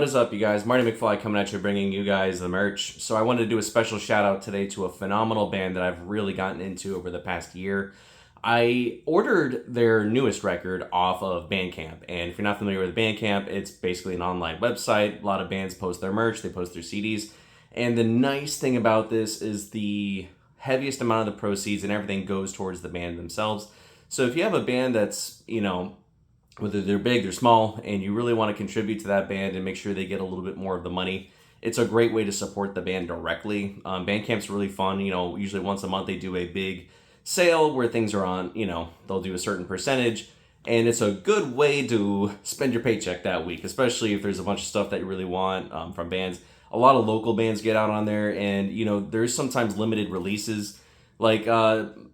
What is up, you guys? Marty McFly coming at you, bringing you guys the merch. So I wanted to do a special shout out today to a phenomenal band that I've really gotten into over the past year. I ordered their newest record off of Bandcamp, and if you're not familiar with Bandcamp, it's basically an online website. A lot of bands post their merch, they post their CDs, and the nice thing about this is the heaviest amount of the proceeds and everything goes towards the band themselves. So if you have a band that's, whether they're big, they're small, and you really want to contribute to that band and make sure they get a little bit more of the money, it's a great way to support the band directly. Bandcamp's really fun. Usually once a month they do a big sale where things are on, they'll do a certain percentage, and it's a good way to spend your paycheck that week, especially if there's a bunch of stuff that you really want from bands. A lot of local bands get out on there, and, there's sometimes limited releases. Like,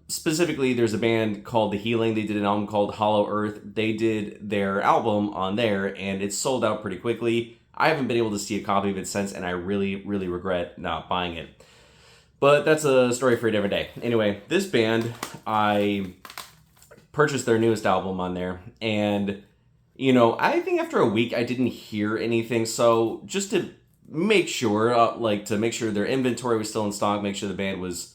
specifically, there's a band called The Healing. They did an album called Hollow Earth. They did their album on there, and it's sold out pretty quickly. I haven't been able to see a copy of it since, and I really, really regret not buying it. But that's a story for a different day. Anyway, this band, I purchased their newest album on there, and, I think after a week I didn't hear anything, so just to make sure, to make sure their inventory was still in stock, make sure the band was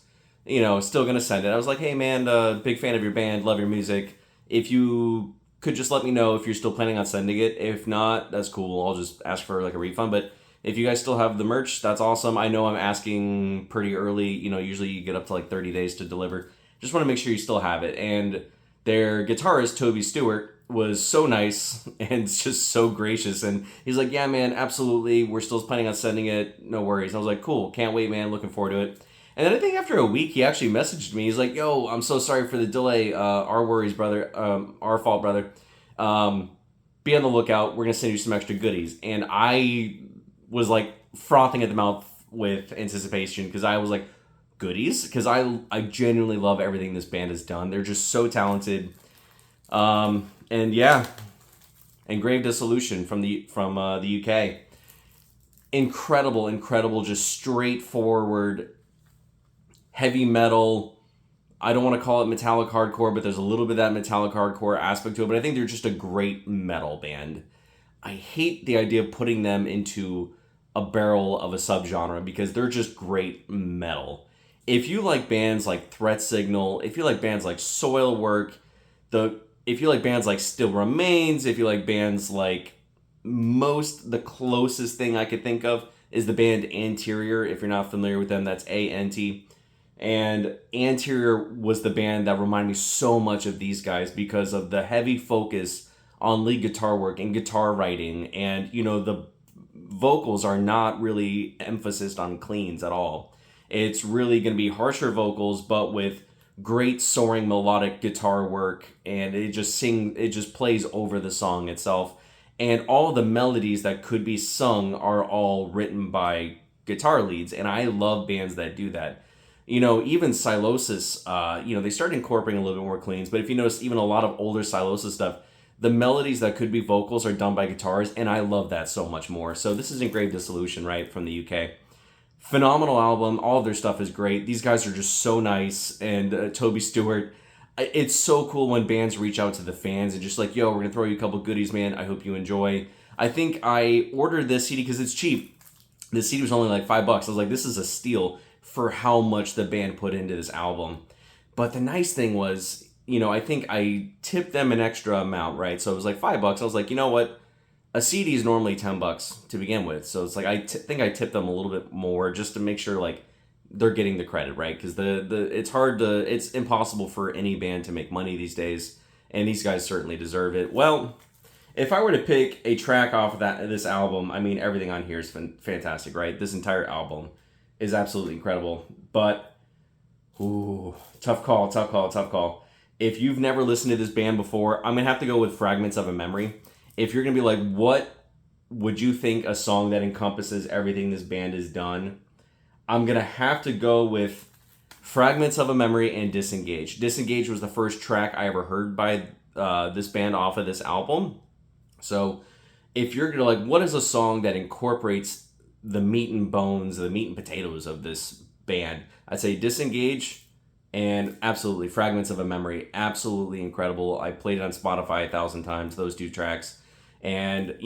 still gonna send it. I was like, hey man, big fan of your band, love your music. If you could just let me know if you're still planning on sending it. If not, that's cool. I'll just ask for a refund. But if you guys still have the merch, that's awesome. I know I'm asking pretty early. Usually you get up to 30 days to deliver. Just want to make sure you still have it. And their guitarist, Toby Stewart, was so nice and just so gracious. And he's like, yeah, man, absolutely. We're still planning on sending it. No worries. And I was like, cool. Can't wait, man. Looking forward to it. And then I think after a week, he actually messaged me. He's like, yo, I'm so sorry for the delay. Our worries, brother. Our fault, brother. Be on the lookout. We're going to send you some extra goodies. And I was frothing at the mouth with anticipation because I was like, goodies? Because I genuinely love everything this band has done. They're just so talented. And yeah, Engraved Dissilution from the UK. Incredible, just straightforward heavy metal. I don't want to call it metallic hardcore, but there's a little bit of that metallic hardcore aspect to it, but I think they're just a great metal band. I hate the idea of putting them into a barrel of a subgenre because they're just great metal. If you like bands like Threat Signal, if you like bands like Soilwork, if you like bands like Still Remains, if you like bands like the closest thing I could think of is the band Anterior. If you're not familiar with them, that's A-N-T. And Anterior was the band that reminded me so much of these guys because of the heavy focus on lead guitar work and guitar writing. And, the vocals are not really emphasis on cleans at all. It's really going to be harsher vocals, but with great soaring melodic guitar work. And it just plays over the song itself. And all the melodies that could be sung are all written by guitar leads. And I love bands that do that. Even Silosis, they started incorporating a little bit more cleans, but if you notice, even a lot of older Silosis stuff, the melodies that could be vocals are done by guitars, and I love that so much more. So this is Engraved Dissilution, right, from the UK. Phenomenal album. All of their stuff is great. These guys are just so nice, and Toby Stewart, it's so cool when bands reach out to the fans and just yo, we're going to throw you a couple goodies, man. I hope you enjoy. I think I ordered this CD because it's cheap. This CD was only $5. I was like, this is a steal for how much the band put into this album. But the nice thing was, I think I tipped them an extra amount, right? So it was $5. I was like, you know what? A CD is normally $10 to begin with. So it's I think I tipped them a little bit more just to make sure they're getting the credit, right? Because it's impossible for any band to make money these days, and these guys certainly deserve it. Well, if I were to pick a track off of this album, I mean, everything on here is fantastic, right? This entire album is absolutely incredible. But, tough call. If you've never listened to this band before, I'm going to have to go with Fragments of a Memory. If you're going to be what would you think a song that encompasses everything this band has done, I'm going to have to go with Fragments of a Memory and Disengage. Disengage was the first track I ever heard by this band off of this album. So if you're going to what is a song that incorporates the meat and bones, the meat and potatoes of this band, I'd say Disengage and absolutely Fragments of a Memory. Absolutely incredible. I played it on Spotify 1,000 times, those two tracks. And,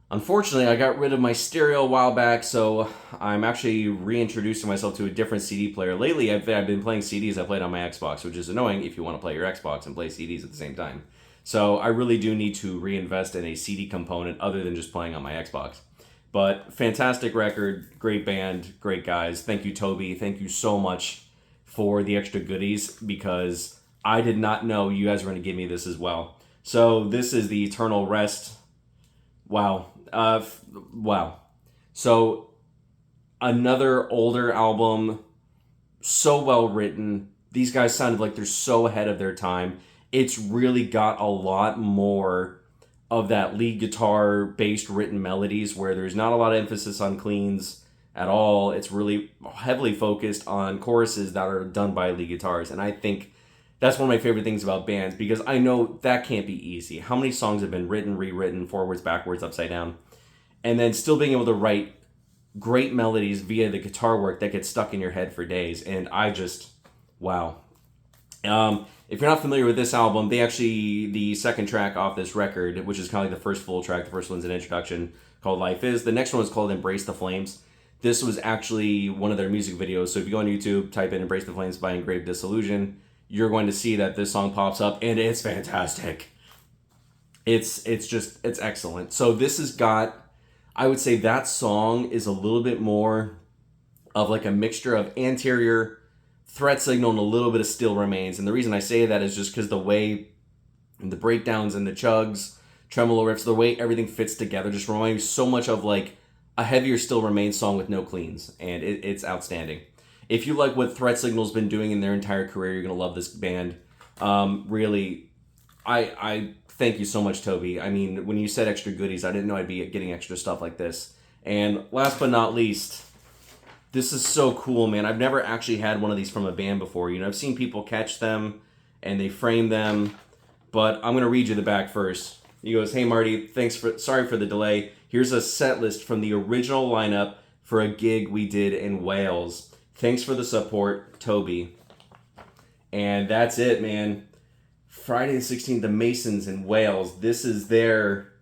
Unfortunately, I got rid of my stereo a while back, so I'm actually reintroducing myself to a different CD player. Lately, I've been playing CDs I played on my Xbox, which is annoying if you want to play your Xbox and play CDs at the same time. So I really do need to reinvest in a CD component other than just playing on my Xbox. But fantastic record, great band, great guys. Thank you, Toby. Thank you so much for the extra goodies because I did not know you guys were going to give me this as well. So this is the Eternal Rest. Wow. Wow. So another older album, so well written. These guys sounded like they're so ahead of their time. It's really got a lot more of that lead guitar based written melodies where there's not a lot of emphasis on cleans at all. It's really heavily focused on choruses that are done by lead guitars. And I think that's one of my favorite things about bands because I know that can't be easy. How many songs have been written, rewritten, forwards, backwards, upside down? And then still being able to write great melodies via the guitar work that gets stuck in your head for days. And I just, wow. If you're not familiar with this album, the second track off this record, which is kind of like the first full track, the first one's an introduction called Life Is. The next one is called Embrace the Flames. This was actually one of their music videos. So if you go on YouTube, type in Embrace the Flames by Engraved Dissilution, you're going to see that this song pops up and it's fantastic. It's excellent. So this has got, I would say that song is a little bit more of like a mixture of anterior, Threat Signal, and a little bit of Still Remains. And the reason I say that is just because the way the breakdowns and the chugs, tremolo riffs, the way everything fits together just reminds me so much of like a heavier Still Remains song with no cleans. And it's outstanding. If you like what Threat Signal's been doing in their entire career, you're going to love this band. Really, I thank you so much, Toby. I mean, when you said extra goodies, I didn't know I'd be getting extra stuff like this. And last but not least, this is so cool, man. I've never actually had one of these from a band before. You know, I've seen people catch them and they frame them, but I'm going to read you the back first. He goes, "Hey, Marty, sorry for the delay. Here's a set list from the original lineup for a gig we did in Wales. Thanks for the support, Toby." And that's it, man. Friday the 16th, the Masons in Wales. This is their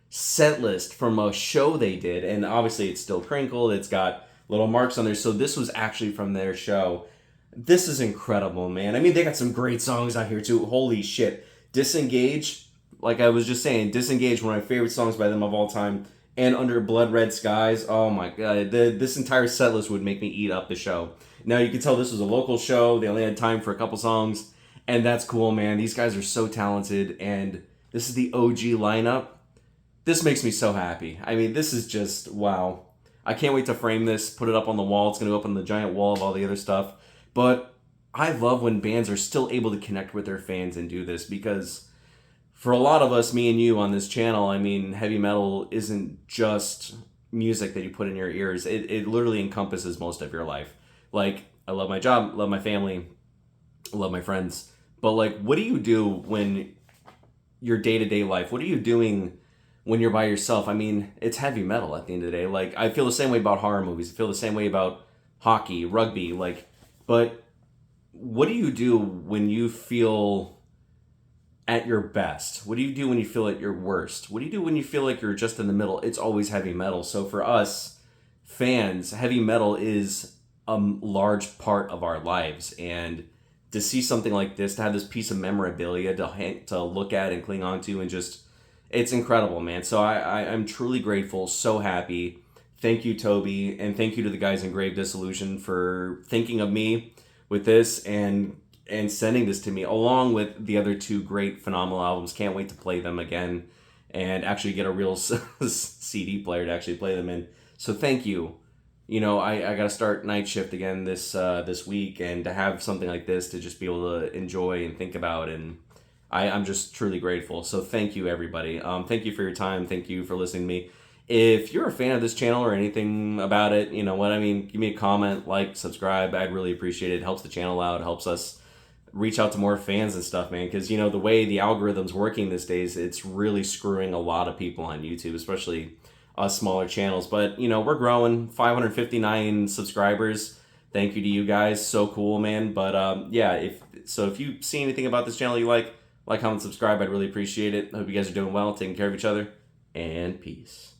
set list from a show they did. And obviously it's still crinkled. It's got little marks on there. So this was actually from their show. This is incredible, man. I mean, they got some great songs out here too. Holy shit. Disengage, like I was just saying, Disengage, one of my favorite songs by them of all time. And Under Blood Red Skies. Oh my god. This entire set list would make me eat up the show. Now you can tell this was a local show. They only had time for a couple songs. And that's cool, man. These guys are so talented. And this is the OG lineup. This makes me so happy. I mean, this is just, wow. I can't wait to frame this, put it up on the wall. It's going to go up on the giant wall of all the other stuff. But I love when bands are still able to connect with their fans and do this because for a lot of us, me and you on this channel, I mean, heavy metal isn't just music that you put in your ears. It literally encompasses most of your life. Like, I love my job, love my family, love my friends. But like, what do you do when your day-to-day life, what are you doing when you're by yourself? I mean, it's heavy metal at the end of the day. Like, I feel the same way about horror movies. I feel the same way about hockey, rugby. Like, but what do you do when you feel at your best? What do you do when you feel at your worst? What do you do when you feel like you're just in the middle? It's always heavy metal. So for us fans, heavy metal is a large part of our lives. And to see something like this, to have this piece of memorabilia to look at and cling on to and just, it's incredible, man. So I'm truly grateful, so happy. Thank you, Toby, and thank you to the guys in Engraved Dissilution for thinking of me with this and sending this to me, along with the other two great, phenomenal albums. Can't wait to play them again and actually get a real CD player to actually play them in. So thank you. You know, I got to start night shift again this week, and to have something like this to just be able to enjoy and think about, and I'm just truly grateful. So thank you, everybody. Thank you for your time. Thank you for listening to me. If you're a fan of this channel or anything about it, you know what I mean, give me a comment, like, subscribe. I'd really appreciate it. It helps the channel out. It helps us reach out to more fans and stuff, man. Because, you know, the way the algorithm's working these days, it's really screwing a lot of people on YouTube, especially us smaller channels. But, you know, we're growing. 559 subscribers. Thank you to you guys. So cool, man. But, yeah, if you see anything about this channel you like, comment, subscribe. I'd really appreciate it. I hope you guys are doing well, taking care of each other, and peace.